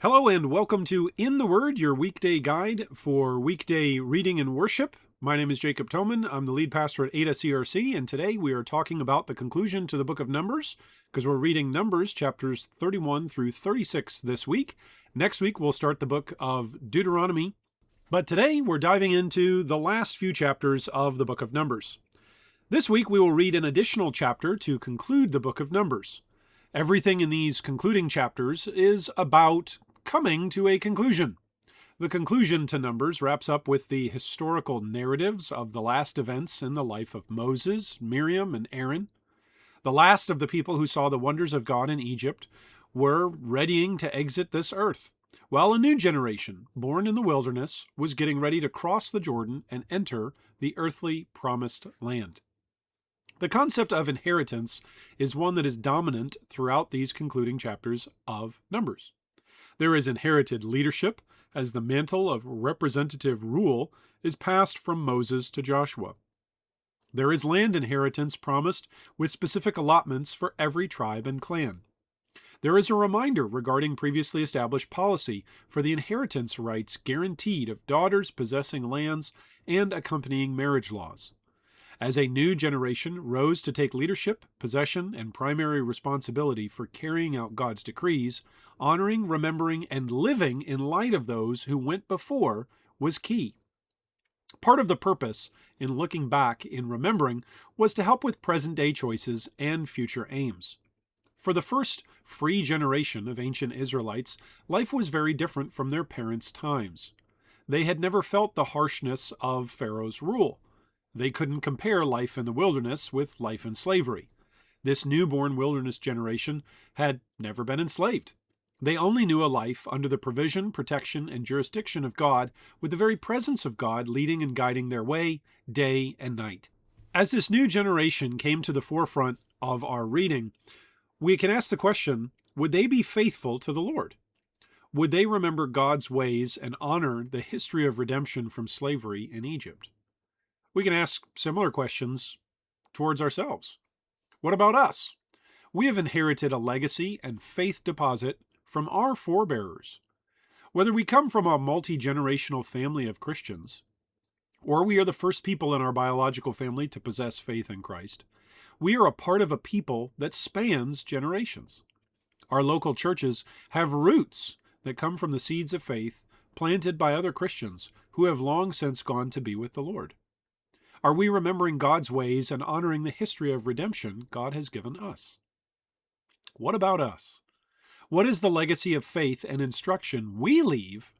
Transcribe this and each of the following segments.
Hello and welcome to In the Word, your weekday guide for weekday reading and worship. My name is Jacob Toman. I'm the lead pastor at Ada CRC, and today we are talking about the conclusion to the book of Numbers, because we're reading Numbers chapters 31 through 36 this week. Next week we'll start the book of Deuteronomy, but today we're diving into the last few chapters of the book of Numbers. This week we will read an additional chapter to conclude the book of Numbers. Everything in these concluding chapters is about coming to a conclusion. The conclusion to Numbers wraps up with the historical narratives of the last events in the life of Moses, Miriam, and Aaron. The last of the people who saw the wonders of God in Egypt were readying to exit this earth, while a new generation, born in the wilderness, was getting ready to cross the Jordan and enter the earthly promised land. The concept of inheritance is one that is dominant throughout these concluding chapters of Numbers. There is inherited leadership, as the mantle of representative rule is passed from Moses to Joshua. There is land inheritance promised with specific allotments for every tribe and clan. There is a reminder regarding previously established policy for the inheritance rights guaranteed of daughters possessing lands and accompanying marriage laws. As a new generation rose to take leadership, possession, and primary responsibility for carrying out God's decrees, honoring, remembering, and living in light of those who went before was key. Part of the purpose in looking back in remembering was to help with present-day choices and future aims. For the first free generation of ancient Israelites, life was very different from their parents' times. They had never felt the harshness of Pharaoh's rule. They couldn't compare life in the wilderness with life in slavery. This newborn wilderness generation had never been enslaved. They only knew a life under the provision, protection, and jurisdiction of God, with the very presence of God leading and guiding their way, day and night. As this new generation came to the forefront of our reading, we can ask the question, would they be faithful to the Lord? Would they remember God's ways and honor the history of redemption from slavery in Egypt? We can ask similar questions towards ourselves. What about us? We have inherited a legacy and faith deposit from our forebearers. Whether we come from a multi-generational family of Christians, or we are the first people in our biological family to possess faith in Christ, we are a part of a people that spans generations. Our local churches have roots that come from the seeds of faith planted by other Christians who have long since gone to be with the Lord. Are we remembering God's ways and honoring the history of redemption God has given us? What about us? What is the legacy of faith and instruction we leave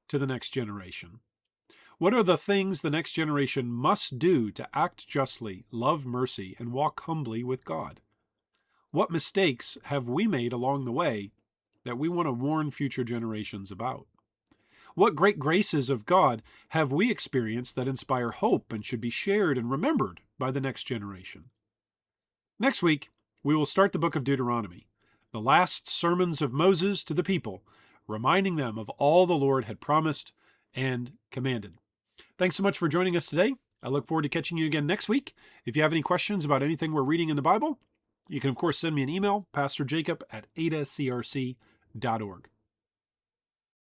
to the next generation? What are the things the next generation must do to act justly, love mercy, and walk humbly with God? What mistakes have we made along the way that we want to warn future generations about? What great graces of God have we experienced that inspire hope and should be shared and remembered by the next generation? Next week, we will start the book of Deuteronomy, the last sermons of Moses to the people, reminding them of all the Lord had promised and commanded. Thanks so much for joining us today. I look forward to catching you again next week. If you have any questions about anything we're reading in the Bible, you can, of course, send me an email, pastorjacob@adacrc.org.